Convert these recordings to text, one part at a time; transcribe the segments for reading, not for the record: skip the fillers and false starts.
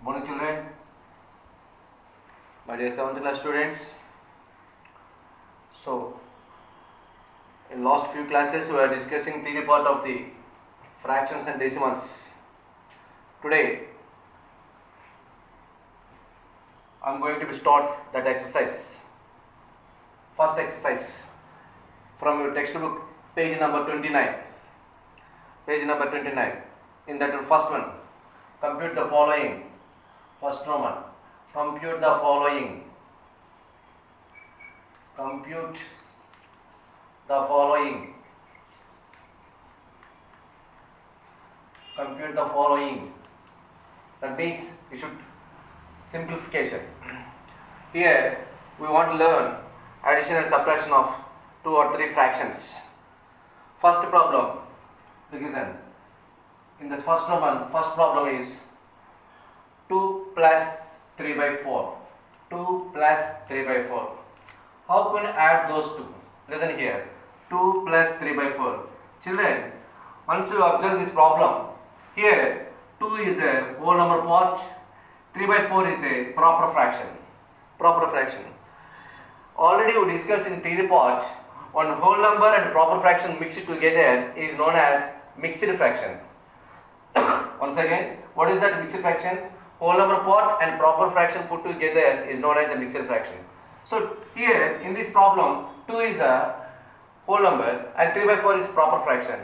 Good morning, children. My dear 7th class students. So, in last few classes we are discussing theory part of the fractions and decimals. Today, I am going to start that exercise. First exercise from your textbook, page number 29. Page number 29. In that first one, compute the following. First Roman, compute the following. Compute the following. Compute the following. That means we should simplification. Here we want to learn addition and subtraction of 2 or 3 fractions. First problem, listen. In the first problem is 2 plus 3 by 4. 2 plus 3 by 4. How can you add those two? Listen here. 2 plus 3 by 4. Children, once you observe this problem, here 2 is a whole number part, 3 by 4 is a proper fraction. Proper fraction. Already we discussed in theory part, one whole number and proper fraction mixed together is known as mixed fraction. Once again, what is that mixed fraction? Whole number part and proper fraction put together is known as a mixed fraction. So here in this problem, 2 is a whole number and 3 by 4 is proper fraction.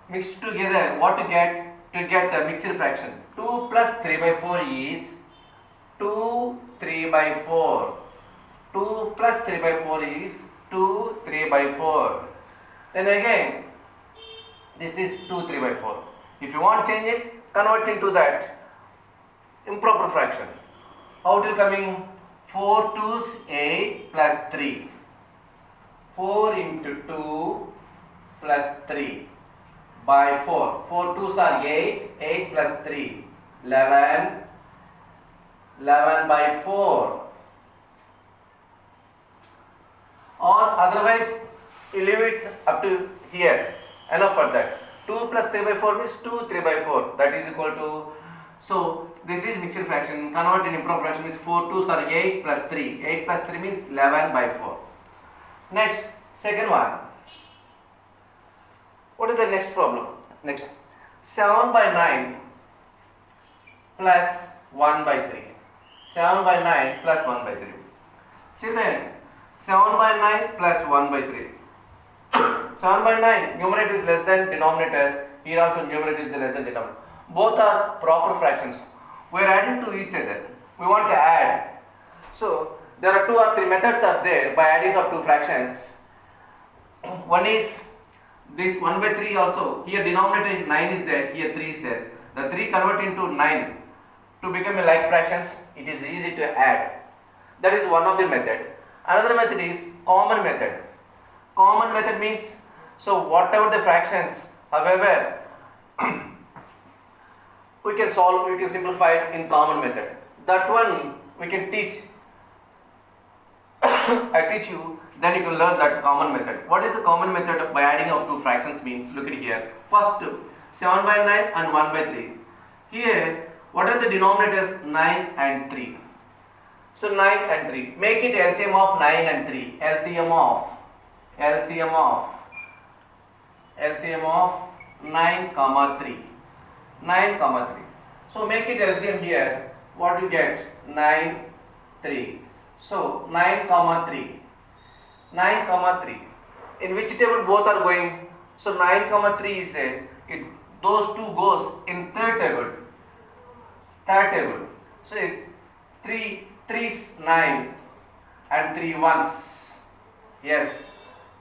Mixed together, what to get? To get the mixed fraction. 2 plus 3 by 4 is 2 3 by 4. 2 plus 3 by 4 is 2 3 by 4. Then again, this is 2 3 by 4. If you want to change it, convert into that improper fraction. How it will coming? 4 2's 8 plus 3. 4 into 2 plus 3 by 4. 4 2's are 8. 8 plus 3. 11. 11 by 4. Or otherwise, you leave it up to here. Enough for that. 2 plus 3 by 4 means 2 3 by 4. That is equal to. So this is mixed fraction. Convert in improper fraction means 4 2's are 8 plus 3. 8 plus 3 means 11 by 4. Next, second one. What is the next problem? Next, 7 by 9 plus 1 by 3. 7 by 9 plus 1 by 3. Children, 7 by 9 plus 1 by 3. 7 by 9, numerator is less than denominator. Here also numerator is less than denominator. Both are proper fractions. We are adding to each other. We want to add. So there are 2 or 3 methods are there by adding of 2 fractions. One is this 1 by 3 also. Here denominator 9 is there. Here 3 is there. The 3 convert into 9 to become a like fractions. It is easy to add. That is one of the method. Another method is common method. Common method means, so whatever the fractions, however, we can solve, we can simplify it in common method. That one we can teach. I teach you, then you can learn that common method. What is the common method by adding of 2 fractions means? Look at here. First, 7 by 9 and 1 by 3. Here, what are the denominators? 9 and 3. So 9 and 3. Make it LCM of 9 and 3. LCM of 9 comma 3. 9 comma 3. So make it LCM here. What you get? 9 3. So 9 comma 3. 9 comma 3. In which table both are going? So 9 comma 3 is a, those two goes in third table. Third table. So 3 is 9 and 3 ones. Yes.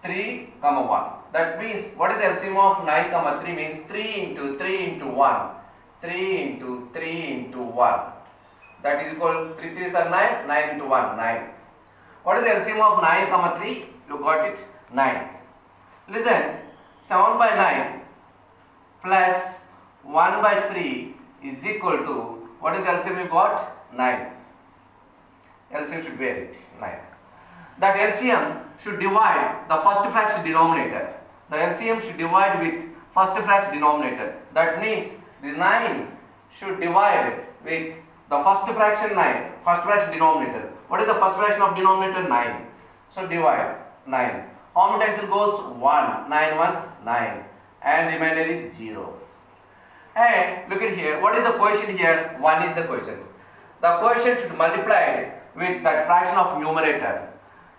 3 comma 1. That means what is the LCM of 9 comma 3 means 3 into 3 into 1. 3 into 3 into 1. That is equal 3 3's are 9. 9 into 1 9. What is the LCM of 9 comma 3? You got it? 9. Listen, 7 by 9 plus 1 by 3 is equal to, what is the LCM you got? 9. LCM should be 9. That LCM should divide the first fraction denominator. The LCM should divide with first fraction denominator. That means the 9 should divide with The first fraction 9. First fraction denominator. What is the first fraction of denominator? 9. So divide 9. How many times it goes? 1. 9 ones 9. And remainder is 0. And look at here. What is the quotient here? 1 is the quotient. The quotient should multiply with that fraction of numerator.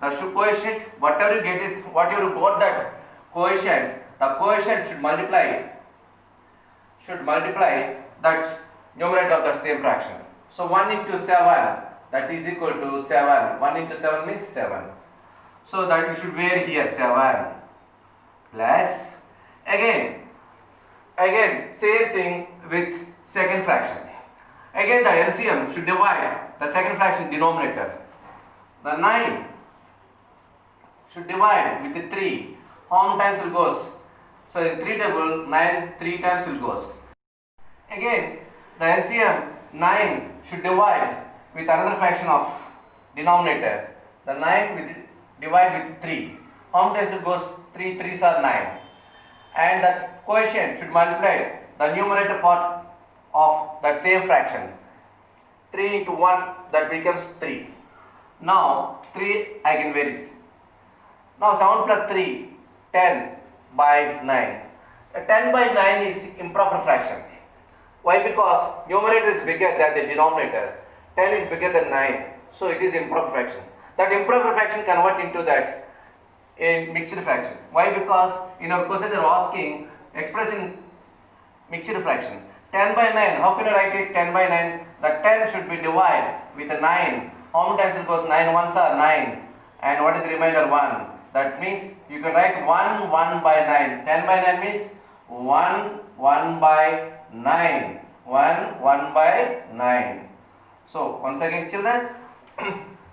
The quotient, whatever you get it, whatever you got that quotient, the quotient should multiply that numerator of the same fraction. So 1 into 7, that is equal to 7. 1 into 7 means 7. So that you should wear here 7 plus again same thing with second fraction. Again the LCM should divide the second fraction denominator. The 9 should divide with the 3. How many times it goes? So in 3 table 9 3 times it goes. Again the LCM 9 should divide with another fraction of denominator. The 9 with divide with 3. How many times it goes? 3 3s are 9. And the quotient should multiply the numerator part of that same fraction. 3 into 1, that becomes 3. Now 3 I can vary. Now 7 plus 3, 10 by 9. 10 by 9 is improper fraction. Why? Because numerator is bigger than the denominator. 10 is bigger than 9. So it is improper fraction. That improper fraction convert into that in mixed fraction. Why? Because in our question they are asking expressing mixed fraction. 10 by 9, how can you write it? 10 by 9, the 10 should be divided with a 9. How many times it goes? 9 ones are 9. And what is the remainder? 1. That means you can write 1 1 by 9. 10 by 9 means 1 1 by 9. 1 1 by 9. So once again children,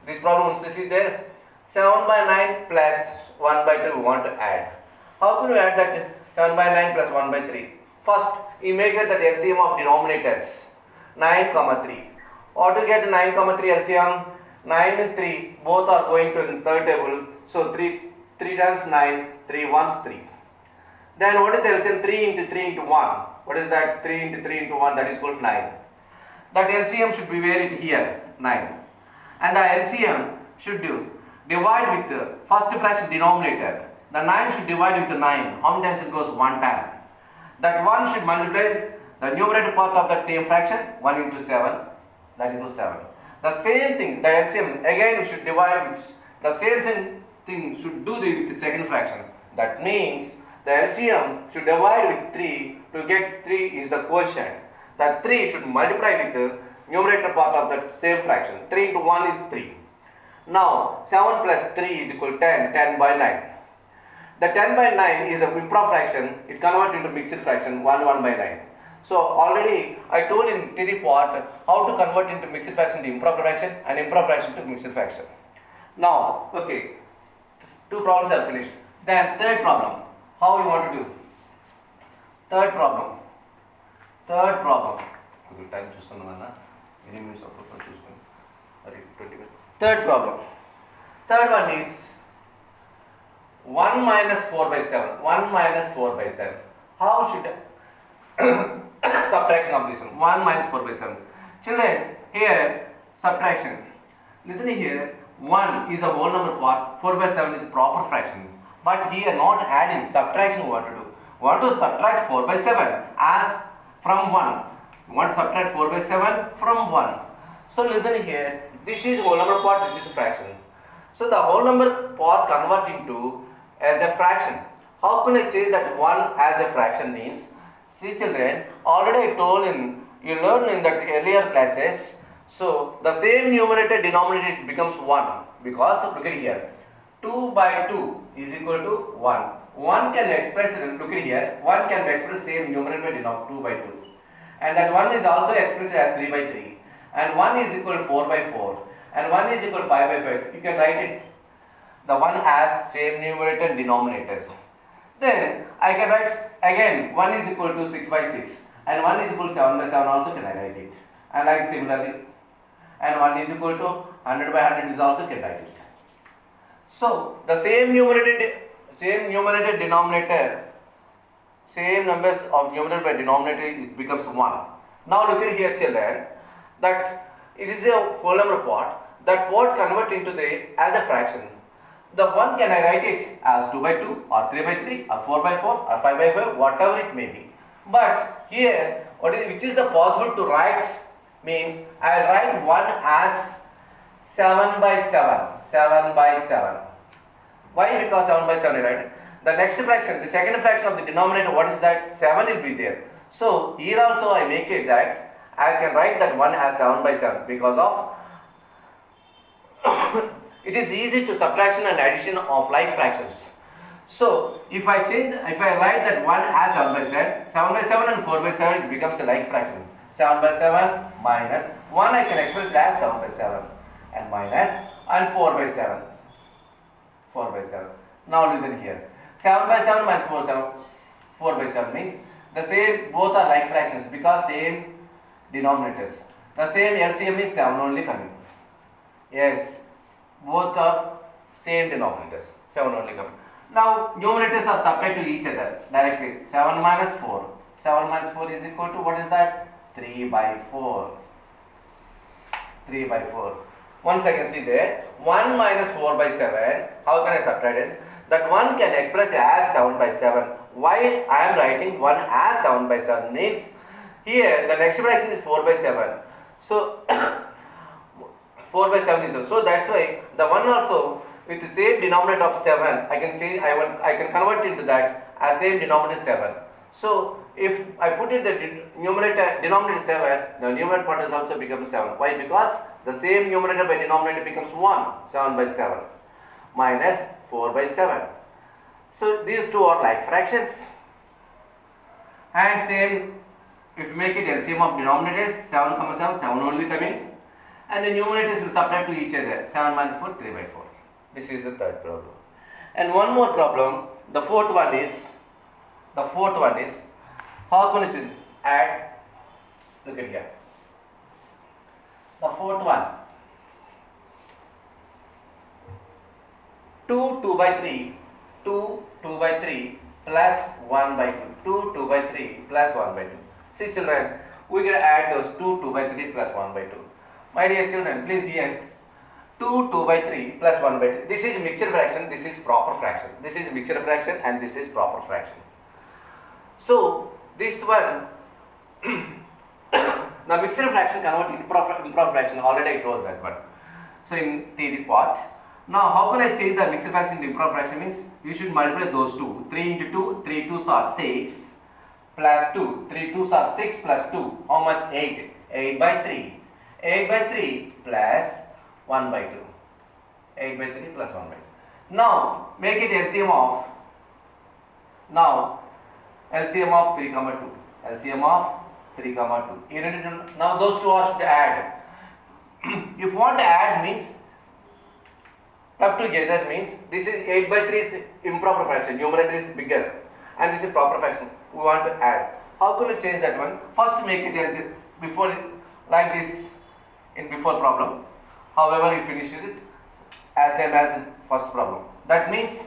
this problem is there. 7 by 9 plus 1 by 3 we want to add. How can we add that 7 by 9 plus 1 by 3? First, you may get that LCM of denominators 9 comma 3. Or to get 9 comma 3 LCM, 9 and 3 both are going to the third table. So 3 times 9, 3 ones 3. Then what is the LCM? 3 into 3 into 1. What is that? 3 into 3 into 1, that is called 9. That LCM should be where it here, 9. And the LCM should divide with the first fraction denominator. The 9 should divide with the 9. How many times it goes? 1 time. That 1 should multiply the numerator part of that same fraction. 1 into 7, that equals 7. The same thing, the LCM again we should divide with the same thing should do with the second fraction. That means the LCM should divide with 3 to get 3 is the quotient. That 3 should multiply with the numerator part of that same fraction. 3 into 1 is 3. Now 7 plus 3 is equal to 10, 10 by 9. The 10 by 9 is a improper fraction. It converts into mixed fraction 1 1 by 9. So already I told in theory part how to convert into mixed fraction to improper fraction and improper fraction to mixed fraction. Now okay, 2 problems are finished. Then third problem, how you want to do? Third problem. Time చూస్తున్నాను ఎన్ని minutes అప్పుడు చూసుకొని మరి 20 minutes. Third problem. Third one is 1 minus 4 by 7. 1 minus 4 by 7. How should subtraction of this one? 1 minus 4 by 7. Children, here subtraction. Listen here. 1 is a whole number part. 4 by 7 is a proper fraction. But here not adding. Subtraction we want to do. We want to subtract 4 by 7 as from 1. We want to subtract 4 by 7 from 1. So listen here. This is whole number part. This is a fraction. So the whole number part convert into as a fraction. How can I say that 1 as a fraction means? See children, already I told you learned in that earlier classes. So the same numerator denominator becomes 1 because look at here. 2 by 2 is equal to 1. 1 can express, look at here, 1 can express same numerator denominator 2 by 2. And that 1 is also expressed as 3 by 3. And 1 is equal to 4 by 4. And 1 is equal to 5 by 5. You can write it. The 1 has same numerator and denominators. Then I can write again 1 is equal to 6 by 6. And 1 is equal to 7 by 7 also can I write it. And like similarly. And 1 is equal to 100 by 100 is also can write it. So the same numerator denominator, same numbers of numerator by denominator becomes 1. Now look at here children. that it is a whole number part. That part convert into the as a fraction. The one can I write it as 2 by 2 or 3 by 3 or 4 by 4 or 5 by 5, whatever it may be. But here, which is the possible to write means I will write 1 as 7 by 7. 7 by 7. Why? Because 7 by 7, right? The next fraction, the second fraction of the denominator, what is that? 7 will be there. So here also I make it that I can write that 1 as 7 by 7 because of it is easy to subtraction and addition of like fractions. So if I write that 1 as 7 by 7, 7 by 7 and 4 by 7, it becomes a like fraction. 7 by 7 minus 1 I can express it as 7 by 7 and minus and 4 by 7. 4 by 7. Now listen here. 7 by 7 minus 4 by 7 means the same, both are like fractions because same denominators. The same LCM is 7 only coming. Yes, both are same denominators. 7 only coming. Now numerators are subtract to each other directly. 7 minus 4. 7 minus 4 is equal to what is that? 3 by 4. 3 by 4. Once I can see there, 1 minus 4 by 7, how can I subtract it? That 1 can express as 7 by 7. Why I am writing 1 as 7 by 7 means here the next fraction is 4 by 7. So 4 by 7 is also. So that's why the one also with the same denominator of 7, I can change, I can convert into that as same denominator 7. So if I put in the denominator 7, the numerator part is also becomes 7. Why? Because the same numerator by denominator becomes 1, 7 by 7 minus 4 by 7. So these two are like fractions. And same, if you make it LCM of denominators, 7 comma 7, 7 only coming. And the numerators will subtract to each other, 7 minus 4, 3 by 4. This is the third problem. And one more problem, the fourth one is, how can you add, look at here. The fourth one, 2 by 3, 2 by 3 plus 1 by 2, 2 by 3 plus 1 by 2. See children, we can add those 2 by 3 plus 1 by 2. My dear children, please hear, 2 by 3 plus 1 by 2. This is mixed fraction, this is proper fraction. This is mixed fraction and this is proper fraction. So, this one, the mixed fraction convert into improper fraction, already I told that one. So, in theory part. Now, how can I change the mixed fraction into improper fraction means, you should multiply those two. 3 into 2, 3 2s are 6 plus 2. 3 2s are 6 plus 2. How much? 8. 8 by 3. 8 by 3 plus 1 by 2. 8 by 3 plus 1 by 2. Now, make it LCM of, LCM of 3 comma 2. LCM of 3 comma 2. Now, those two are should add. If you want to add means, club together means, this is 8 by 3 is improper fraction, numerator is bigger and this is proper fraction. We want to add. How can you change that one? First make it LCM before, like this in before problem. However, you finish it as same as first problem. That means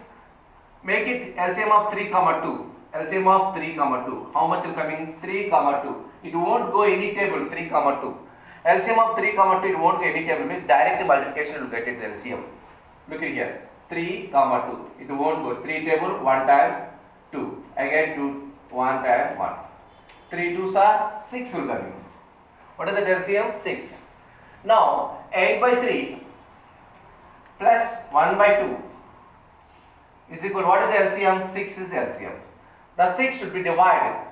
make it LCM of 3 comma 2. LCM of 3 comma 2. How much will coming? 3 comma 2. It won't go any table. 3 comma 2. LCM of 3 comma 2. It won't go any table. Means direct multiplication will get it LCM. Look at here. 3 comma 2. It won't go. 3 table 1 time 2. Again 2 1 time 1. 3 2s are 6 will coming. What is the LCM? 6. Now 8 by 3 plus 1 by 2 is equal to what is the LCM? 6 is LCM. The 6 should be divided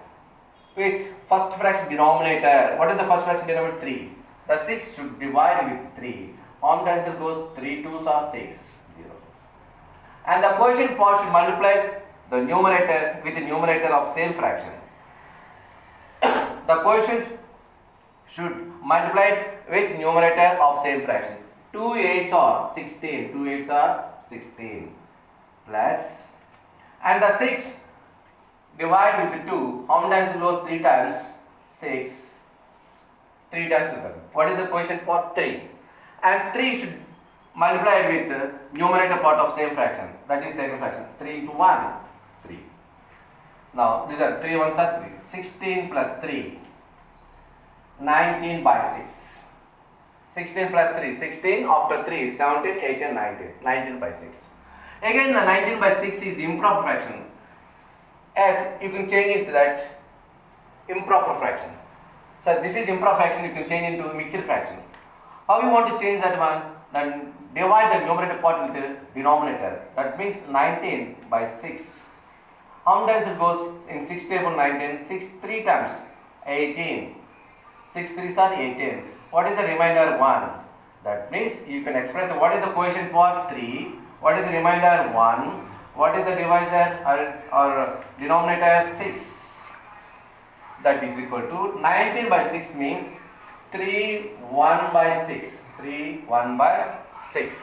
with first fraction denominator. What is the first fraction denominator? 3. The 6 should divide with 3. On cancel goes 3 2s are 6. 0. And the quotient part should multiply the numerator with the numerator of same fraction. The quotient should multiply with numerator of same fraction. 2 8s are 16. 2 8s are 16 plus, and the 6 divide with 2. How many times goes? 3 times. 6. 3 times will come. What is the quotient for 3? And 3 should multiply with the numerator part of same fraction. That is second fraction. 3 into 1, 3. Now these are 3 ones are 3. 16 plus 3. 19 by 6. 16 plus 3, 16 after 3, 17, 18, 19, 19 by 6. Again the 19 by 6 is improper fraction, as you can change it to that improper fraction. So this is improper fraction, you can change into mixed fraction. How you want to change that one? Then divide the numerator part with the denominator. That means 19 by 6. How many times it goes in 6 table 19? 6 3 times 18. 6 3s are 18. What is the remainder? 1. That means you can express what is the quotient part? 3. What is the remainder? 1. What is the divisor or denominator? 6. That is equal to 19 by 6 means 3 1 by 6. 3 1 by 6.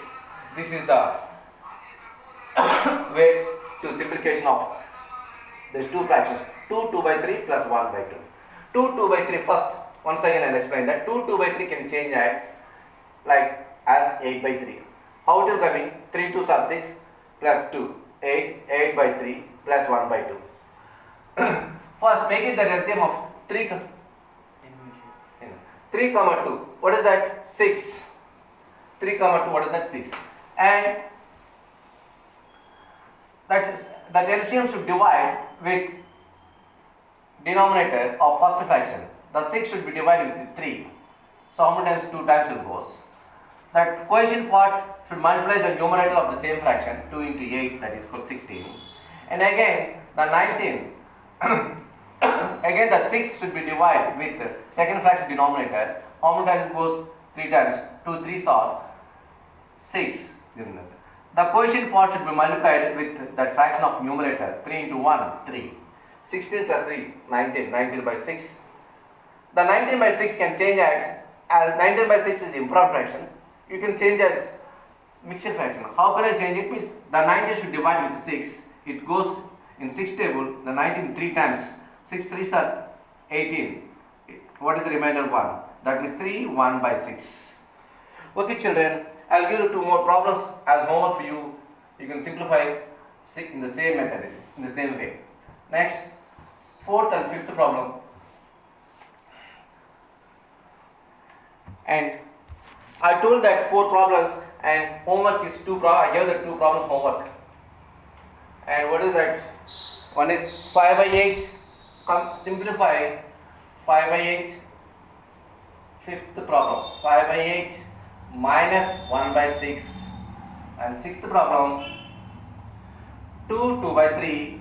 This is the way to simplification of these two fractions. 2 2 by 3 plus 1 by 2. 2 2 by 3 first. Once again I will explain that 2 2 by 3 can change as 8 by 3. How it will come in? 3 2s are 6 plus 2 8, 8 by 3 plus 1 by 2. First make it the LCM of 3 comma 2. What is that? 6. 3 comma 2. What is that? 6. And that LCM should divide with denominator of first fraction. The 6 should be divided with 3. So how many times? 2 times it goes. That quotient part should multiply the numerator of the same fraction. 2 into 8, that is equal to 16. And again the 19 again the 6 should be divided with the second fraction denominator. How many times it goes? 3 times. 2 3s are 6. The quotient part should be multiplied with that fraction of numerator. 3 into 1, 3. 16 plus 3, 19. 19 by 6. The 19 by 6 can change as 19 by 6 is improper fraction. You can change as mixed fraction. How can I change it? Means the 19 should divide with 6. It goes in 6 table. The 19 3 times. 6 3s are 18. What is the remainder? 1. That means 3 1 by 6. Okay children, I will give you 2 more problems as homework for you. You can simplify in the same method, in the same way. Next, 4th and 5th problem. And I told that 4 problems and homework is 2 problems. I gave the 2 problems homework. And what is that? One is 5 by 8. Simplify 5 by 8. 5th problem, 5 by 8 minus 1 by 6. And 6th problem, 2 by 3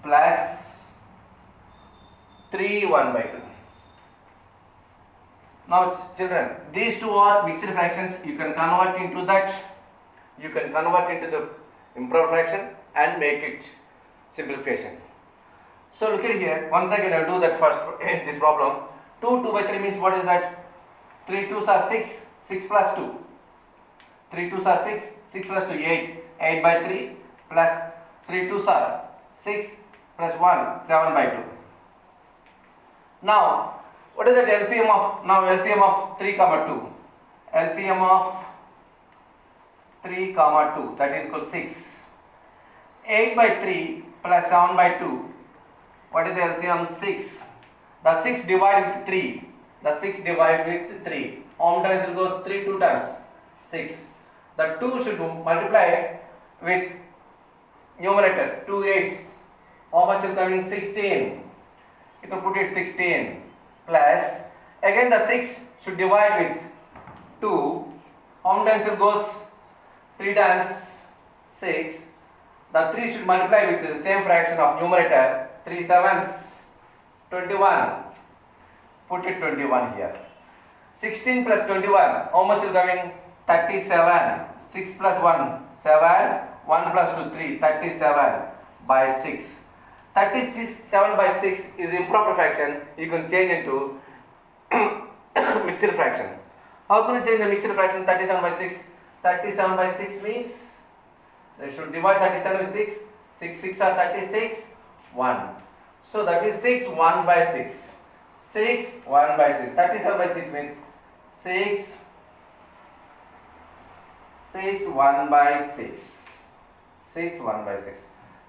plus 3 1 by 2. Now children, these two are mixed fractions. You can convert into that. You can convert into the improper fraction and make it simplification. So look at here. Once again I will do that first. This problem. 2 by 3 means what is that? 3 2s are 6. 6 plus 2. 3 2s are 6. 6 plus 2 8. 8 by 3 plus 3 2s are 6 plus 1 7 by 2. Now what is the LCM of? Now LCM of 3 comma 2. LCM of 3 comma 2, that is equal to 6. 8 by 3 plus 7 by 2. What is the LCM? 6. The 6 divided with 3. The 6 divided with 3. How many times it goes? 3 2 times. 6. The 2 should multiply with numerator. 2 8s. How much will come in? 16. You can put it 16. Plus, again the 6 should divide with 2. How many times it goes? 3 times 6. The 3 should multiply with the same fraction of numerator. 3 7s, 21. Put it 21 here. 16 plus 21. How much will come in? 37. 6 plus 1, 7. 1 plus 2, 3. 37 by 6. 37 by 6 is improper fraction. You can change into mixed fraction. How can you change the mixed fraction? 37 by 6. 37 by 6 means they should divide 37 with 6. 6 6 are 36. 1. So that is 6 1 by 6. 6 1 by 6. 37 by 6 means 6 6 1 by 6. 6 1 by 6.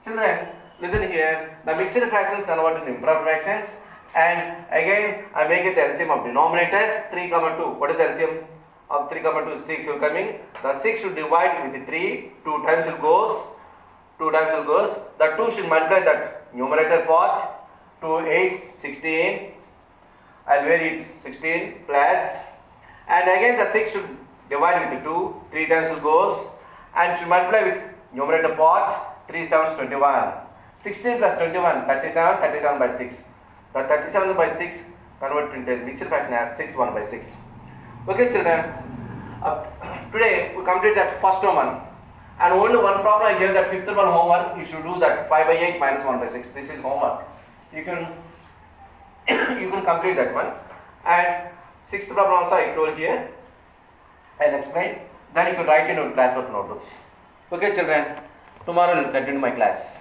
Children, listen here. The mixed fractions convert into improper fractions And again I make it the LCM of denominators 3 comma 2. What is the LCM of 3 comma 2? 6 will coming. The 6 should divide with the 3. 2 times will goes. 2 times will goes. The 2 should multiply that numerator part. 2 8 16. I'll vary it 16 plus. And again the 6 should divide with the 2. 3 times will goes. And should multiply with numerator part. 3 7 21. 16 plus 21 37. 37 by 6. The 37 by 6 convert into mixed fraction as 6 1 by 6. Okay children, today we complete that first one, and only one problem I gave, that fifth one homework. You should do that 5 by 8 minus 1 by 6. This is homework. You can you can complete that one. And sixth problem also I told here. I'll explain. Then you can write in your classwork notebooks. Okay children, tomorrow I will continue my class.